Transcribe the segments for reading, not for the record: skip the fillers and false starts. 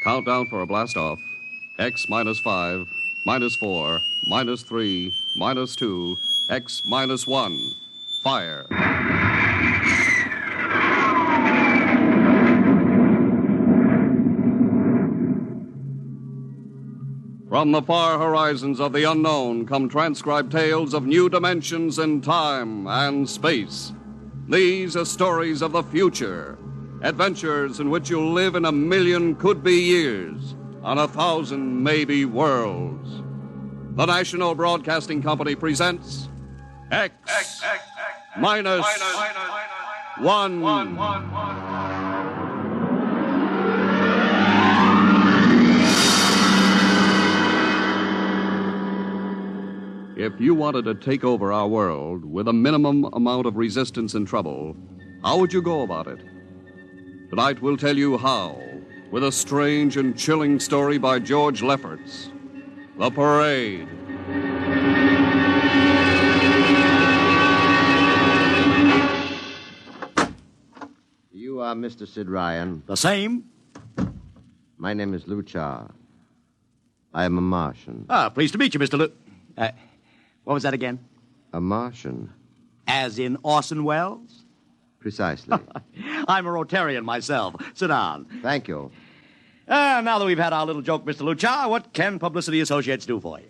Countdown for a blast-off. X minus 5, minus 4, minus 3, minus 2, X minus 1. Fire. From the far horizons of the unknown come transcribed tales of new dimensions in time and space. These are stories of the future, adventures in which you'll live in 1,000,000 could-be years, on 1,000 maybe worlds. The National Broadcasting Company presents X minus 1. If you wanted to take over our world with a minimum amount of resistance and trouble, how would you go about it? Tonight we'll tell you how, with a strange and chilling story by George Lefferts. The Parade. You are Mr. Sid Ryan. The same. My name is Luchar. I am a Martian. Pleased to meet you, Mr. What was that again? A Martian? As in Orson Welles? Precisely. I'm a Rotarian myself. Sit down. Thank you. Now that we've had our little joke, Mr. Luchar, what can Publicity Associates do for you?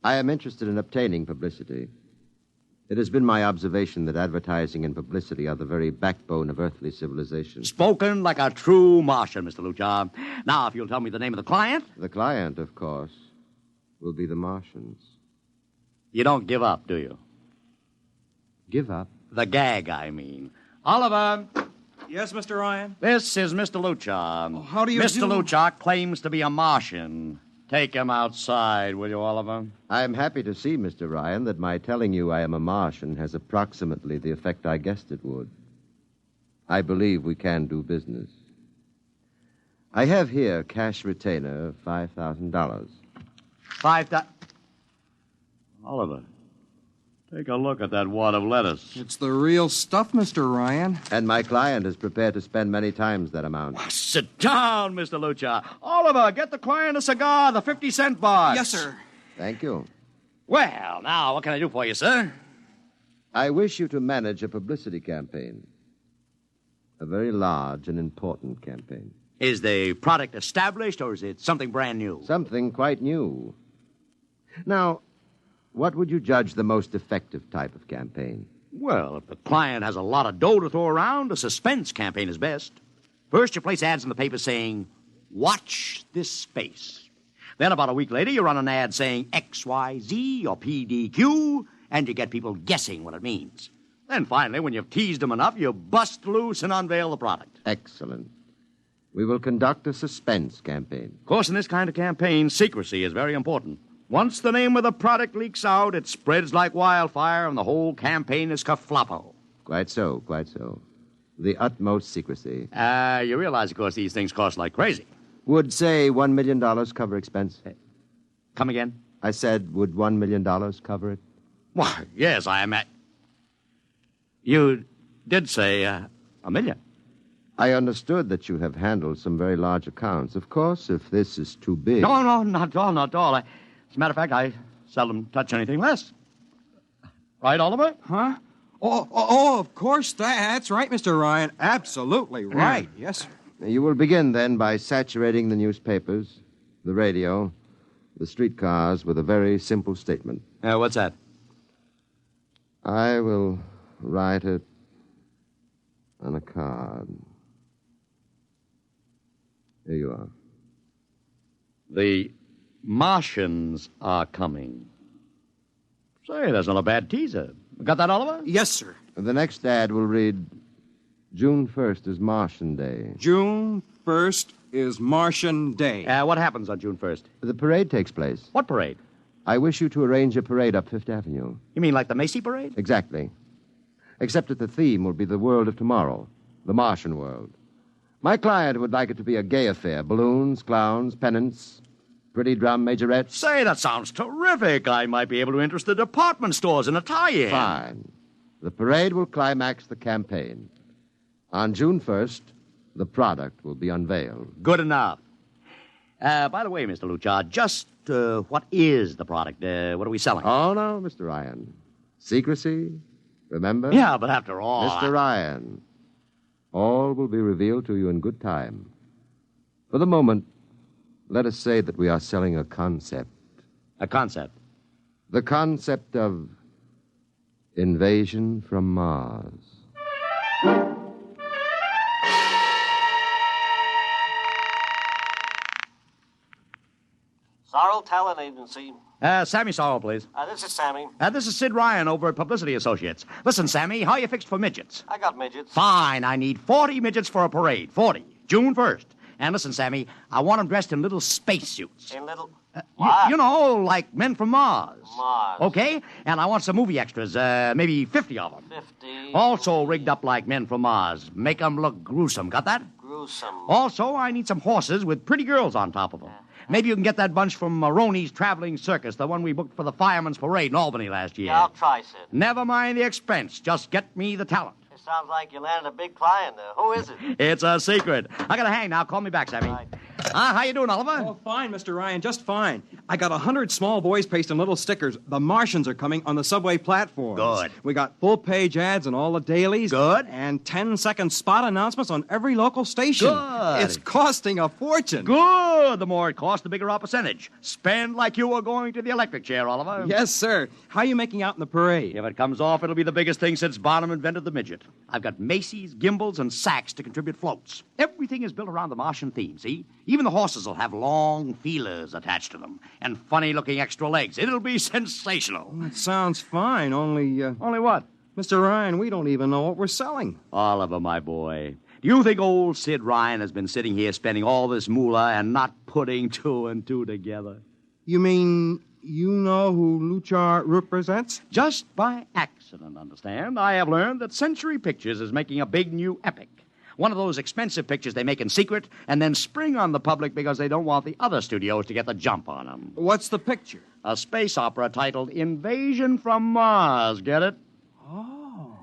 I am interested in obtaining publicity. It has been my observation that advertising and publicity are the very backbone of earthly civilization. Spoken like a true Martian, Mr. Luchar. Now, if you'll tell me the name of the client. The client, of course, will be the Martians. You don't give up, do you? Give up? The gag, I mean. Oliver. Yes, Mr. Ryan? This is Mr. Luchar. Oh, how do you Mr. do? Luchar claims to be a Martian. Take him outside, will you, Oliver? I am happy to see, Mr. Ryan, that my telling you I am a Martian has approximately the effect I guessed it would. I believe we can do business. I have here cash retainer of $5,000. Oliver, take a look at that wad of lettuce. It's the real stuff, Mr. Ryan. And my client is prepared to spend many times that amount. Sit down, Mr. Luchar. Oliver, get the client a cigar, the 50-cent box. Yes, sir. Thank you. Well, now, what can I do for you, sir? I wish you to manage a publicity campaign. A very large and important campaign. Is the product established, or is it something brand new? Something quite new. Now, what would you judge the most effective type of campaign? Well, if the client has a lot of dough to throw around, a suspense campaign is best. First, you place ads in the paper saying, "Watch this space." Then about a week later, you run an ad saying XYZ or PDQ, and you get people guessing what it means. Then finally, when you've teased them enough, you bust loose and unveil the product. Excellent. We will conduct a suspense campaign. Of course, in this kind of campaign, secrecy is very important. Once the name of the product leaks out, it spreads like wildfire, and the whole campaign is kerfloppo. Quite so, quite so. The utmost secrecy. You realize, of course, these things cost like crazy. Would, say, $1 million cover expense? Come again? I said, would $1 million cover it? Why, yes, I am at... You did say $1 million. I understood that you have handled some very large accounts. Of course, if this is too big... No, not at all, not at all. As a matter of fact, I seldom touch anything less. Right, Oliver? Huh? Oh, of course. That's right, Mr. Ryan. Absolutely right. Yes, sir. You will begin, then, by saturating the newspapers, the radio, the streetcars with a very simple statement. What's that? I will write it on a card. Here you are. The Martians are coming. Say, that's not a bad teaser. Got that, Oliver? Yes, sir. The next ad will read, June 1st is Martian Day. June 1st is Martian Day. What happens on June 1st? The parade takes place. What parade? I wish you to arrange a parade up Fifth Avenue. You mean like the Macy Parade? Exactly. Except that the theme will be the world of tomorrow, the Martian world. My client would like it to be a gay affair. Balloons, clowns, pennants, Pretty drum, Majorette? Say, that sounds terrific. I might be able to interest the department stores in a tie-in. Fine. The parade will climax the campaign. On June 1st, the product will be unveiled. Good enough. By the way, Mr. Luchard, just what is the product? What are we selling? Oh, no, Mr. Ryan. Secrecy, remember? Yeah, but after all... Mr. Ryan, all will be revealed to you in good time. For the moment, let us say that we are selling a concept. A concept? The concept of invasion from Mars. Sorrel Talent Agency. Sammy Sorrell, please. This is Sammy. This is Sid Ryan over at Publicity Associates. Listen, Sammy, how you fixed for midgets? I got midgets. Fine, I need 40 midgets for a parade. 40. June 1st. And listen, Sammy, I want them dressed in little spacesuits. In little... You know, like men from Mars. Mars. Okay? And I want some movie extras, maybe 50 of them. 50. Also rigged up like men from Mars. Make them look gruesome. Got that? Gruesome. Also, I need some horses with pretty girls on top of them. Maybe you can get that bunch from Maroney's Traveling Circus, the one we booked for the Fireman's Parade in Albany last year. Yeah, I'll try, Sid. Never mind the expense. Just get me the talent. It sounds like you landed a big client there. Who is it? It's a secret. I gotta hang now. Call me back, Sammy. Right. How you doing, Oliver? Oh, fine, Mr. Ryan, just fine. I got 100 small boys pasting little stickers. The Martians are coming on the subway platforms. Good. We got full-page ads in all the dailies. Good. And 10-second spot announcements on every local station. Good. It's costing a fortune. Good. The more it costs, the bigger our percentage. Spend like you were going to the electric chair, Oliver. Yes, sir. How are you making out in the parade? If it comes off, it'll be the biggest thing since Barnum invented the midget. I've got Macy's, Gimbals, and Saks to contribute floats. Everything is built around the Martian theme, see? Even the horses will have long feelers attached to them and funny-looking extra legs. It'll be sensational. That sounds fine, only... Only what? Mr. Ryan, we don't even know what we're selling. Oliver, my boy, do you think old Sid Ryan has been sitting here spending all this moolah and not putting two and two together? You mean you know who Luchar represents? Just by accident, understand? I have learned that Century Pictures is making a big new epic. One of those expensive pictures they make in secret and then spring on the public because they don't want the other studios to get the jump on them. What's the picture? A space opera titled Invasion from Mars. Get it? Oh,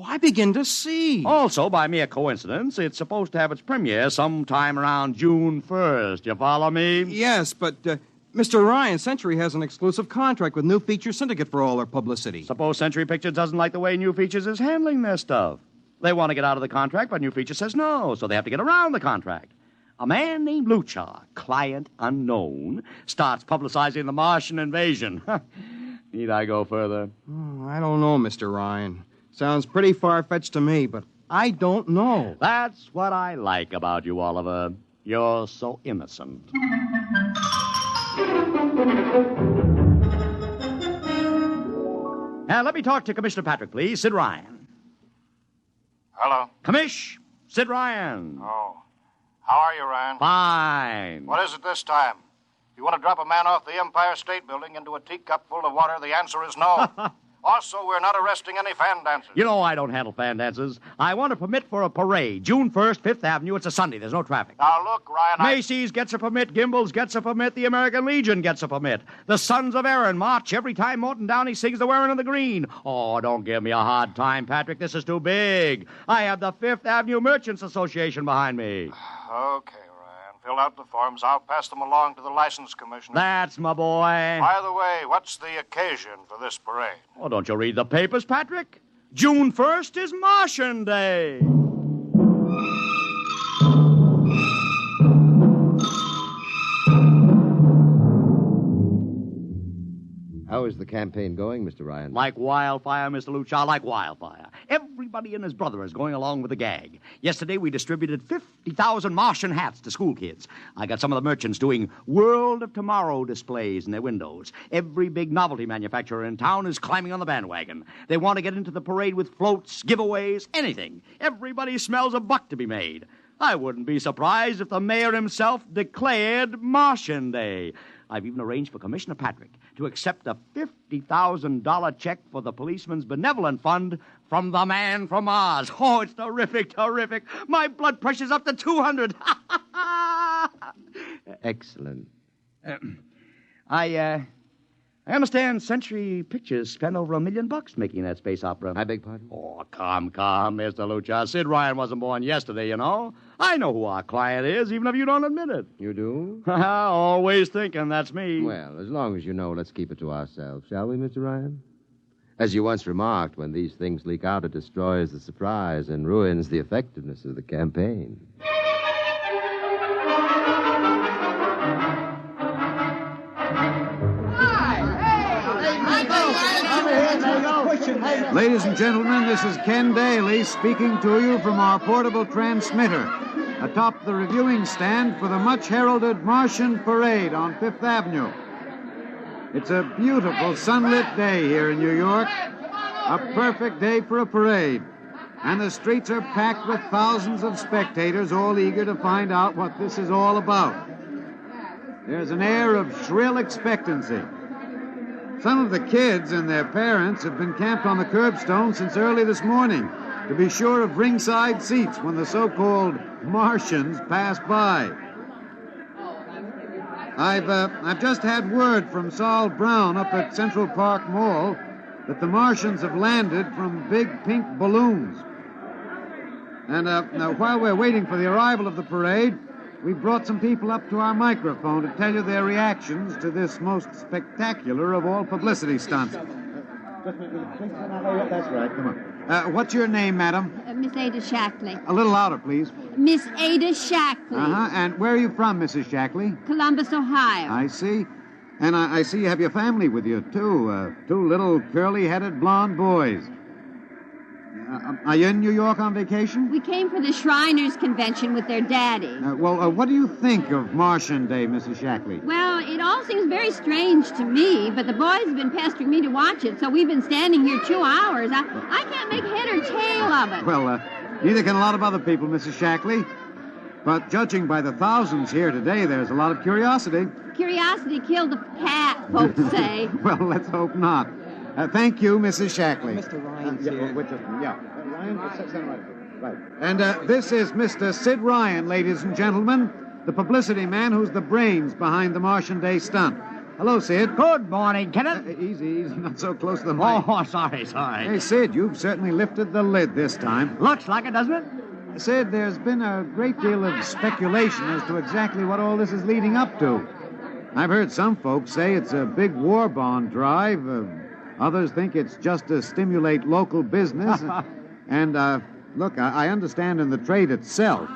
I begin to see. Also, by mere coincidence, it's supposed to have its premiere sometime around June 1st. You follow me? Yes, but, Mr. Ryan, Century has an exclusive contract with New Feature Syndicate for all their publicity. Suppose Century Pictures doesn't like the way New Features is handling their stuff. They want to get out of the contract, but New Feature says no, so they have to get around the contract. A man named Luchar, client unknown, starts publicizing the Martian invasion. Need I go further? Oh, I don't know, Mr. Ryan. Sounds pretty far-fetched to me, but I don't know. That's what I like about you, Oliver. You're so innocent. Now, let me talk to Commissioner Patrick, please. Sid Ryan. Hello. Commish, Sid Ryan. Oh. How are you, Ryan? Fine. What is it this time? You want to drop a man off the Empire State Building into a teacup full of water? The answer is no. Also, we're not arresting any fan dancers. You know I don't handle fan dances. I want a permit for a parade. June 1st, 5th Avenue. It's a Sunday. There's no traffic. Now, look, Ryan, Macy's gets a permit. Gimbals gets a permit. The American Legion gets a permit. The Sons of Erin march every time Morton Downey sings the Wearing of the Green. Oh, don't give me a hard time, Patrick. This is too big. I have the 5th Avenue Merchants Association behind me. Okay, Ryan. Fill out the forms. I'll pass them along to the license commissioner. That's my boy. By the way, what's the occasion for this parade? Oh, don't you read the papers, Patrick? June 1st is Martian Day. How is the campaign going, Mr. Ryan? Like wildfire, Mr. Luchar, like wildfire. Everybody and his brother is going along with the gag. Yesterday, we distributed 50,000 Martian hats to school kids. I got some of the merchants doing World of Tomorrow displays in their windows. Every big novelty manufacturer in town is climbing on the bandwagon. They want to get into the parade with floats, giveaways, anything. Everybody smells a buck to be made. I wouldn't be surprised if the mayor himself declared Martian Day. I've even arranged for Commissioner Patrick to accept a $50,000 check for the Policeman's Benevolent Fund from the man from Mars. Oh, it's terrific, terrific. My blood pressure's up to 200. Excellent. I understand Century Pictures spent over $1 million making that space opera. I beg pardon? Oh, come, Mr. Lucha. Sid Ryan wasn't born yesterday, you know. I know who our client is, even if you don't admit it. You do? Always thinking that's me. Well, as long as you know, let's keep it to ourselves, shall we, Mr. Ryan? As you once remarked, when these things leak out, it destroys the surprise and ruins the effectiveness of the campaign. Ladies and gentlemen, this is Ken Daly speaking to you from our portable transmitter atop the reviewing stand for the much-heralded Martian Parade on Fifth Avenue. It's a beautiful sunlit day here in New York, a perfect day for a parade, and the streets are packed with thousands of spectators all eager to find out what this is all about. There's an air of shrill expectancy. Some of the kids and their parents have been camped on the curbstone since early this morning to be sure of ringside seats when the so-called Martians pass by. I've just had word from Saul Brown up at Central Park Mall that the Martians have landed from big pink balloons. And now, while we're waiting for the arrival of the parade, we brought some people up to our microphone to tell you their reactions to this most spectacular of all publicity stunts. That's right, come on. What's your name, madam? Miss Ada Shackley. A little louder, please. Miss Ada Shackley. Uh-huh. And where are you from, Mrs. Shackley? Columbus, Ohio. I see. And I see you have your family with you, too. Two little curly-headed blonde boys. Are you in New York on vacation? We came for the Shriners Convention with their daddy. What do you think of Martian Day, Mrs. Shackley? Well, it all seems very strange to me, but the boys have been pestering me to watch it, so we've been standing here 2 hours. I can't make head or tail of it. Well, neither can a lot of other people, Mrs. Shackley. But judging by the thousands here today, there's a lot of curiosity. Curiosity killed the cat, folks say. Well, let's hope not. Thank you, Mrs. Shackley. Mr. Ryan's here. Ryan, right. And this is Mr. Sid Ryan, ladies and gentlemen, the publicity man who's the brains behind the Martian Day stunt. Hello, Sid. Good morning, Kenneth. Easy, not so close to the mic. Oh, sorry. Hey, Sid, you've certainly lifted the lid this time. Looks like it, doesn't it? Sid, there's been a great deal of speculation as to exactly what all this is leading up to. I've heard some folks say it's a big war bond drive. Others think it's just to stimulate local business. And, look, I understand in the trade itself,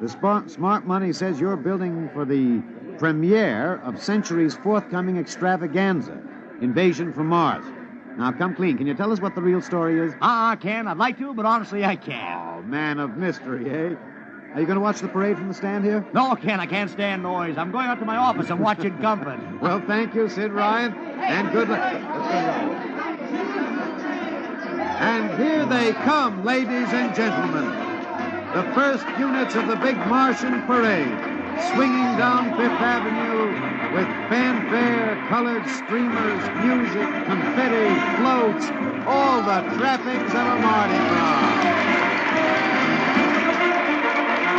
the smart money says you're building for the premiere of Century's forthcoming extravaganza, Invasion from Mars. Now, come clean. Can you tell us what the real story is? Ken. I'd like to, but honestly, I can't. Oh, man of mystery, eh? Are you going to watch the parade from the stand here? No, Ken, I can't stand noise. I'm going up to my office and watch it comfort. Well, thank you, Sid Ryan, and good luck. And here they come, ladies and gentlemen. The first units of the big Martian parade, swinging down Fifth Avenue with fanfare, colored streamers, music, confetti, floats, all the trappings of a Mardi Gras.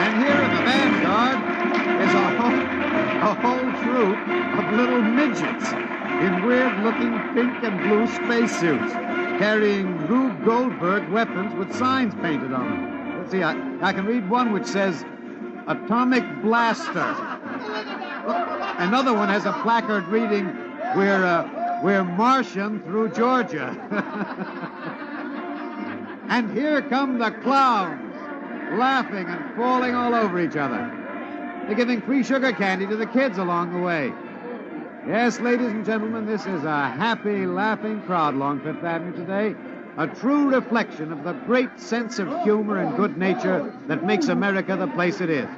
And here in the vanguard is a whole troop of little midgets in weird-looking pink and blue spacesuits, carrying Rube Goldberg weapons with signs painted on them. Let's see, I can read one which says, Atomic Blaster. Another one has a placard reading, We're Martian through Georgia. And here come the clowns, laughing and falling all over each other. They're giving free sugar candy to the kids along the way. Yes, ladies and gentlemen, this is a happy, laughing crowd along Fifth Avenue today. A true reflection of the great sense of humor and good nature that makes America the place it is.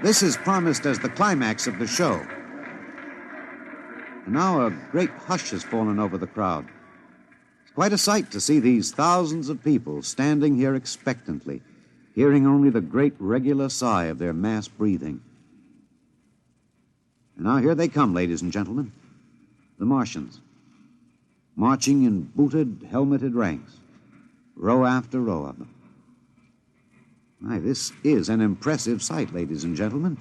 This is promised as the climax of the show. And now a great hush has fallen over the crowd. It's quite a sight to see these thousands of people standing here expectantly, hearing only the great regular sigh of their mass breathing. And now here they come, ladies and gentlemen, the Martians. marching in booted, helmeted ranks, row after row of them. My, this is an impressive sight, ladies and gentlemen,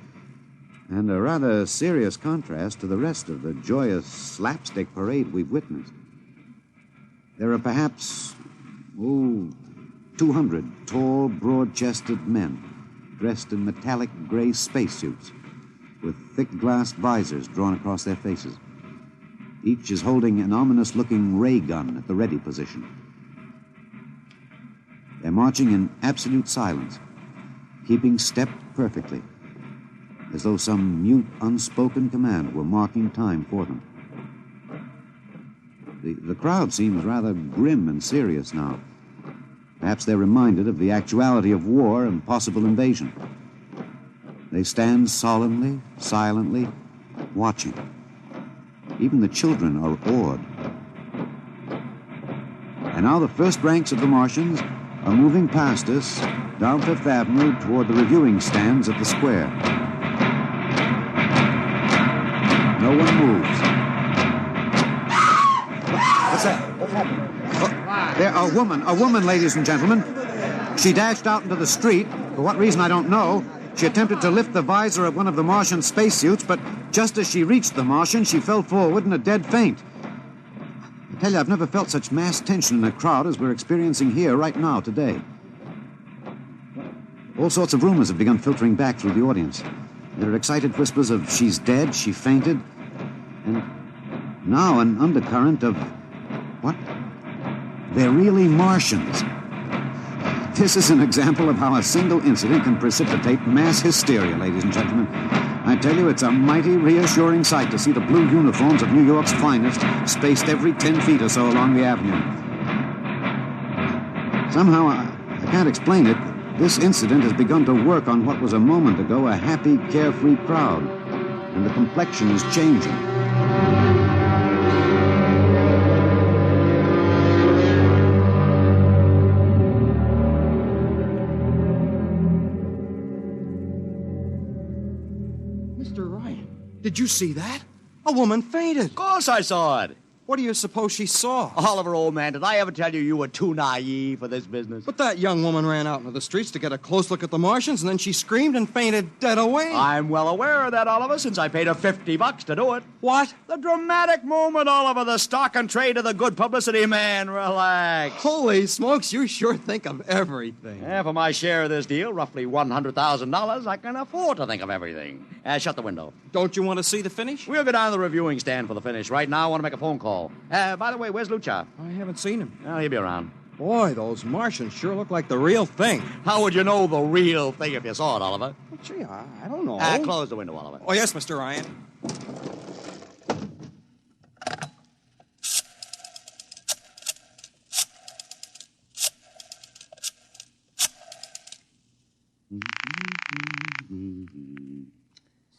and a rather serious contrast to the rest of the joyous slapstick parade we've witnessed. There are perhaps, 200 tall, broad-chested men dressed in metallic gray spacesuits with thick glass visors drawn across their faces. Each is holding an ominous-looking ray gun at the ready position. They're marching in absolute silence, keeping step perfectly, as though some mute, unspoken command were marking time for them. The crowd seems rather grim and serious now. Perhaps they're reminded of the actuality of war and possible invasion. They stand solemnly, silently, watching. Even the children are awed. And now the first ranks of the Martians are moving past us down Fifth Avenue toward the reviewing stands at the square. No one moves. What's that? What's happening? A woman, ladies and gentlemen. She dashed out into the street. For what reason, I don't know. She attempted to lift the visor of one of the Martian spacesuits, but just as she reached the Martian, she fell forward in a dead faint. I tell you, I've never felt such mass tension in a crowd as we're experiencing here right now, today. All sorts of rumors have begun filtering back through the audience. There are excited whispers of she's dead, she fainted, and now an undercurrent of, what? They're really Martians. This is an example of how a single incident can precipitate mass hysteria, ladies and gentlemen. I tell you, it's a mighty reassuring sight to see the blue uniforms of New York's finest spaced every 10 feet or so along the avenue. Somehow, I can't explain it, this incident has begun to work on what was a moment ago a happy, carefree crowd, and the complexion is changing. Did you see that? A woman fainted. Of course I saw it. What do you suppose she saw? Oliver, old man, did I ever tell you you were too naive for this business? But that young woman ran out into the streets to get a close look at the Martians, and then she screamed and fainted dead away. I'm well aware of that, Oliver, since I paid her $50 to do it. What? The dramatic moment, Oliver, the stock and trade of the good publicity, man. Relax. Holy smokes, you sure think of everything. Yeah, for my share of this deal, roughly $100,000, I can afford to think of everything. Shut the window. Don't you want to see the finish? We'll go down to the reviewing stand for the finish. Right now, I want to make a phone call. By the way, where's Lucha? I haven't seen him. Oh, he'll be around. Boy, those Martians sure look like the real thing. How would you know the real thing if you saw it, Oliver? Well, gee, I don't know. Close the window, Oliver. Oh, yes, Mr. Ryan.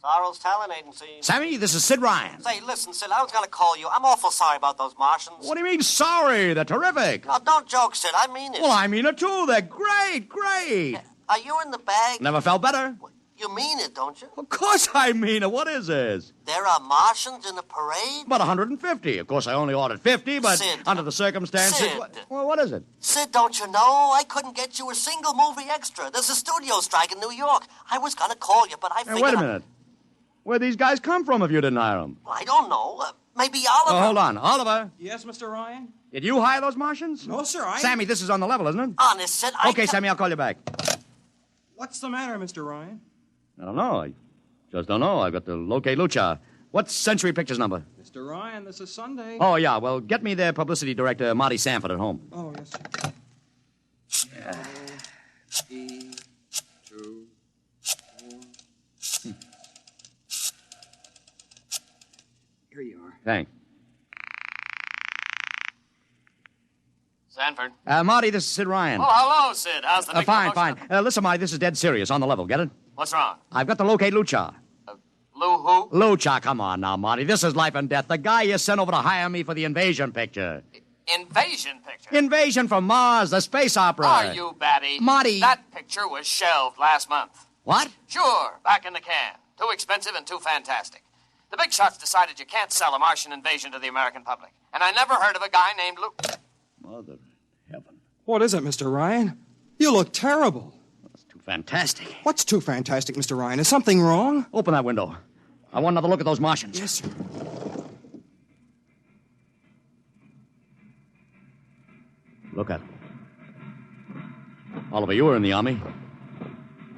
Sorrel's Talent Agency. Sammy, this is Sid Ryan. Say, listen, Sid, I was going to call you. I'm awful sorry about those Martians. What do you mean, sorry? They're terrific. No, don't joke, Sid. I mean it. Well, I mean it, too. They're great, great. Are you in the bag? Never felt better. You mean it, don't you? Of course I mean it. What is this? There are Martians in the parade? About 150. Of course, I only ordered 50, but Sid. under the circumstances... Sid. Well, what is it? Sid, don't you know? I couldn't get you a single movie extra. There's a studio strike in New York. I was going to call you, but I figured... Wait a minute. Where'd these guys come from if you didn't hire them? I don't know. Maybe Oliver. Oh, hold on. Oliver? Yes, Mr. Ryan? Did you hire those Martians? No, sir, Sammy, this is on the level, isn't it? Honest, Sid, Okay, Sammy, I'll call you back. What's the matter, Mr. Ryan? I don't know. I just don't know. I've got to locate Lucha. What's Century Pictures number? Mr. Ryan, this is Sunday. Oh, yeah. Well, get me their publicity director, Marty Sanford, at home. Oh, yes, sir. Yeah. 3, 2, 4. Here you are. Thanks. Sanford. Marty, this is Sid Ryan. Oh, hello, Sid. How's the big Fine, promotion? fine. Listen, Marty, this is dead serious. On the level. Get it? What's wrong? I've got to locate Lucha. Lou who? Lucha, come on now, Marty. This is life and death. The guy you sent over to hire me for the invasion picture. Invasion picture? Invasion from Mars, the space opera. Are you batty? Marty. That picture was shelved last month. What? Sure, back in the can. Too expensive and too fantastic. The big shots decided you can't sell a Martian invasion to the American public. And I never heard of a guy named Lou... Mother heaven. What is it, Mr. Ryan? You look terrible. That's too fantastic. What's too fantastic, Mr. Ryan? Is something wrong? Open that window. I want another look at those Martians. Yes, sir. Look at them. Oliver, you were in the Army.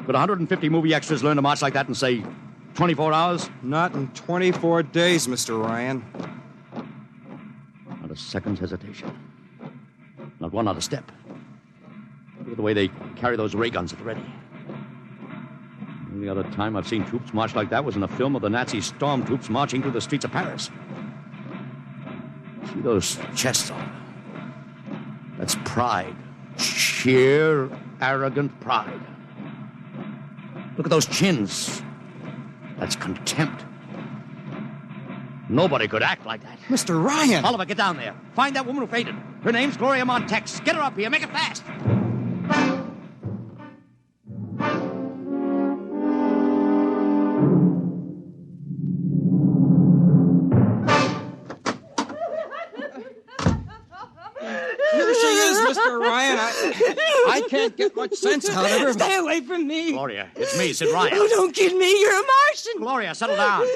Could 150 movie extras learn to march like that in, say, 24 hours? Not in 24 days, Mr. Ryan. Not a second's hesitation. Not one other step. Look at the way they carry those ray guns at the ready. The only other time I've seen troops march like that was in a film of the Nazi stormtroops marching through the streets of Paris. See those chests on them? That's pride. Sheer, arrogant pride. Look at those chins. That's contempt. Nobody could act like that. Mr. Ryan! Oliver, get down there. Find that woman who fainted. Her name's Gloria Montex. Get her up here. Make it fast. Here she is, Mr. Ryan. I can't get much sense out of her. Stay away from me. Gloria, it's me, Sid Ryan. Oh, don't kid me. You're a Martian. Gloria, settle down.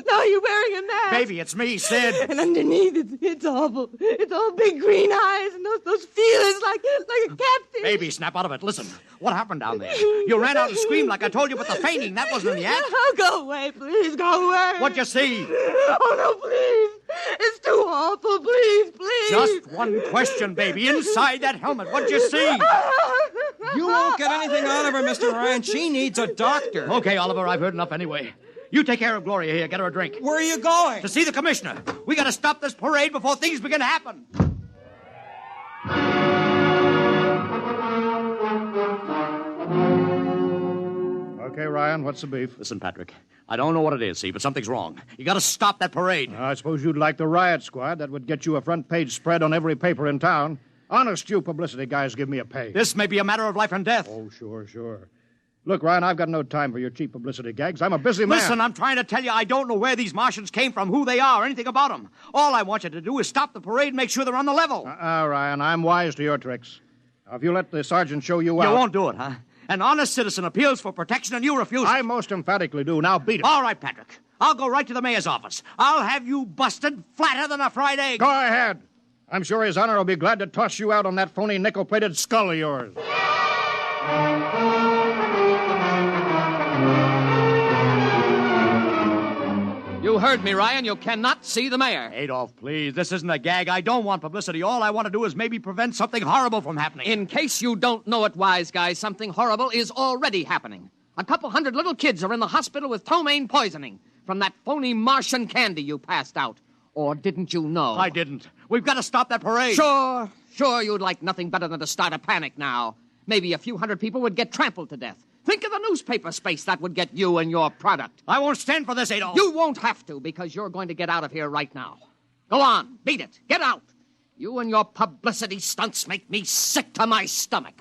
No, you're wearing a mask. Baby, it's me, Sid. And underneath, it's awful. It's all big green eyes and those feelers like a catfish. Baby, snap out of it. Listen, what happened down there? You ran out and screamed like I told you, but the fainting, that wasn't in the act. Oh, go away, please. Go away. What'd you see? Oh, no, please. It's too awful. Please, please. Just one question, baby. Inside that helmet, what'd you see? You won't get anything out of her, Mr. Ryan. She needs a doctor. Okay, Oliver, I've heard enough anyway. You take care of Gloria here. Get her a drink. Where are you going? To see the commissioner. We gotta stop this parade before things begin to happen. Okay, Ryan, what's the beef? Listen, Patrick, I don't know what it is, see, but something's wrong. You gotta stop that parade. I suppose you'd like the riot squad. That would get you a front-page spread on every paper in town. Honest, you publicity guys give me a pay. This may be a matter of life and death. Oh, sure. Look, Ryan, I've got no time for your cheap publicity gags. I'm a busy man. Listen, I'm trying to tell you I don't know where these Martians came from, who they are, anything about them. All I want you to do is stop the parade and make sure they're on the level. Ryan, I'm wise to your tricks. Now, if you let the sergeant show you out... You won't do it, huh? An honest citizen appeals for protection and you refuse it. I most emphatically do. Now beat it. All right, Patrick. I'll go right to the mayor's office. I'll have you busted flatter than a fried egg. Go ahead. I'm sure His Honor will be glad to toss you out on that phony nickel-plated skull of yours. You heard me, Ryan. You cannot see the mayor. Adolf, please. This isn't a gag. I don't want publicity. All I want to do is maybe prevent something horrible from happening. In case you don't know it, wise guy, something horrible is already happening. A couple hundred little kids are in the hospital with ptomaine poisoning from that phony Martian candy you passed out. Or didn't you know? I didn't. We've got to stop that parade. Sure you'd like nothing better than to start a panic now. Maybe a few hundred people would get trampled to death. Think of the newspaper space that would get you and your product. I won't stand for this, Adolf. You won't have to, because you're going to get out of here right now. Go on, beat it. Get out. You and your publicity stunts make me sick to my stomach.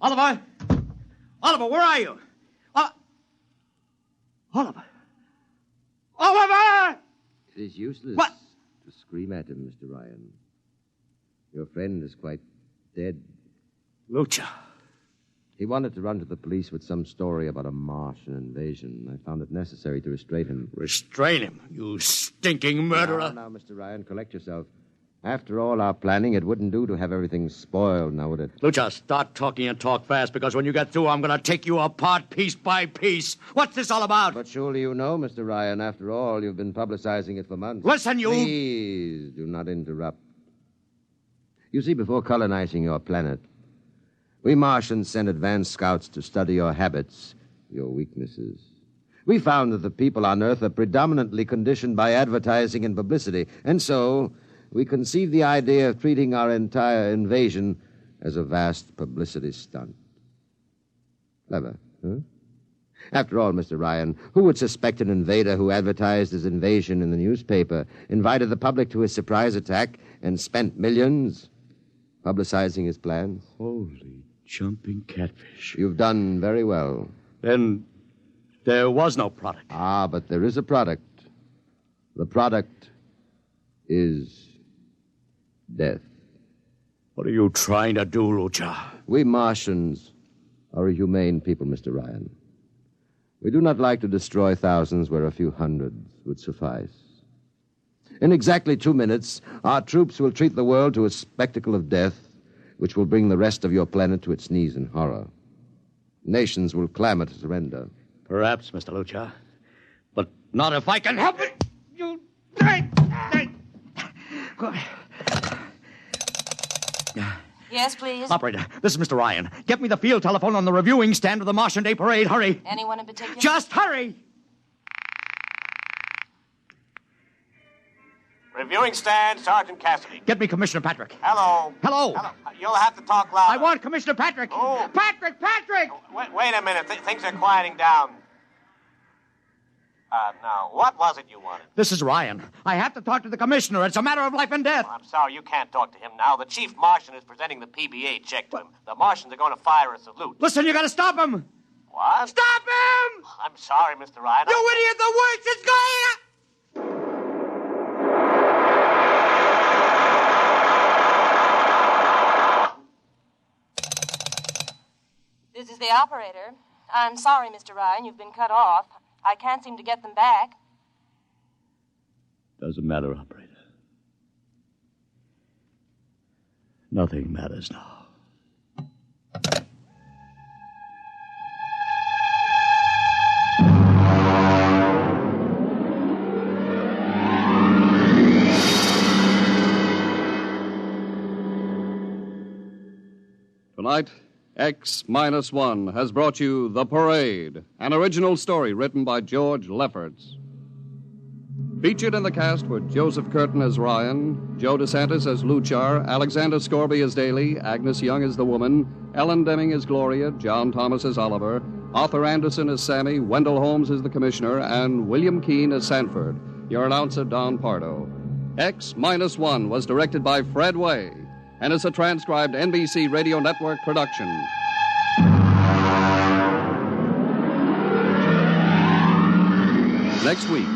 Oliver! Oliver, where are you? Oliver! Oliver! It is useless to scream at him, Mr. Ryan. Your friend is quite dead. Lucha. He wanted to run to the police with some story about a Martian invasion. I found it necessary to restrain him. Restrain him, you stinking murderer. Now, Mr. Ryan, collect yourself. After all our planning, it wouldn't do to have everything spoiled, now would it? Lucha, start talking and talk fast, because when you get through, I'm going to take you apart piece by piece. What's this all about? But surely you know, Mr. Ryan. After all, you've been publicizing it for months. Listen, you... Please, do not interrupt. You see, before colonizing your planet, we Martians sent advanced scouts to study your habits, your weaknesses. We found that the people on Earth are predominantly conditioned by advertising and publicity, and so... we conceived the idea of treating our entire invasion as a vast publicity stunt. Clever, huh? After all, Mr. Ryan, who would suspect an invader who advertised his invasion in the newspaper, invited the public to his surprise attack, and spent millions publicizing his plans? Holy jumping catfish. You've done very well. Then there was no product. Ah, but there is a product. The product is death. What are you trying to do, Lucha? We Martians are a humane people, Mr. Ryan. We do not like to destroy thousands where a few hundreds would suffice. In exactly 2 minutes, our troops will treat the world to a spectacle of death, which will bring the rest of your planet to its knees in horror. Nations will clamor to surrender. Perhaps, Mr. Lucha. But not if I can help it. You... Yes, please. Operator, this is Mr. Ryan. Get me the field telephone on the reviewing stand of the Martian Day Parade. Hurry. Anyone in particular? Just hurry. Reviewing stand, Sergeant Cassidy. Get me Commissioner Patrick. Hello. Hello. You'll have to talk louder. I want Commissioner Patrick. Oh. Patrick! Wait a minute. Things are quieting down. Now, what was it you wanted? This is Ryan. I have to talk to the commissioner. It's a matter of life and death. Well, I'm sorry, you can't talk to him now. The chief Martian is presenting the PBA check to him. The Martians are going to fire a salute. Listen, you got to stop him. What? Stop him! I'm sorry, Mr. Ryan. You idiot! The worst is going... This is the operator. I'm sorry, Mr. Ryan, you've been cut off. I can't seem to get them back. Doesn't matter, operator. Nothing matters now. Tonight, X-1 has brought you The Parade, an original story written by George Lefferts. Featured in the cast were Joseph Curtin as Ryan, Joe DeSantis as Luchar, Alexander Scorby as Daly, Agnes Young as the woman, Ellen Deming as Gloria, John Thomas as Oliver, Arthur Anderson as Sammy, Wendell Holmes as the Commissioner, and William Keene as Sanford. Your announcer, Don Pardo. X-1 was directed by Fred Way and is a transcribed NBC Radio Network production. Next week,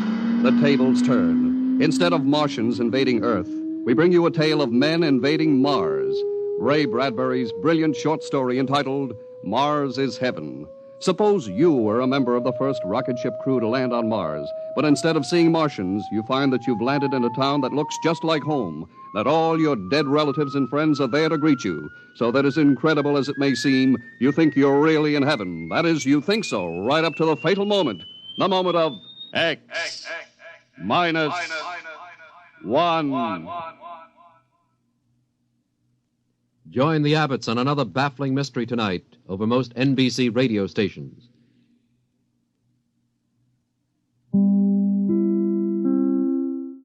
the tables turn. Instead of Martians invading Earth, we bring you a tale of men invading Mars. Ray Bradbury's brilliant short story entitled Mars is Heaven. Suppose you were a member of the first rocket ship crew to land on Mars, but instead of seeing Martians, you find that you've landed in a town that looks just like home, that all your dead relatives and friends are there to greet you, so that as incredible as it may seem, you think you're really in heaven. That is, you think so, right up to the fatal moment, the moment of X-1. Join the Abbotts on another baffling mystery tonight over most NBC radio stations.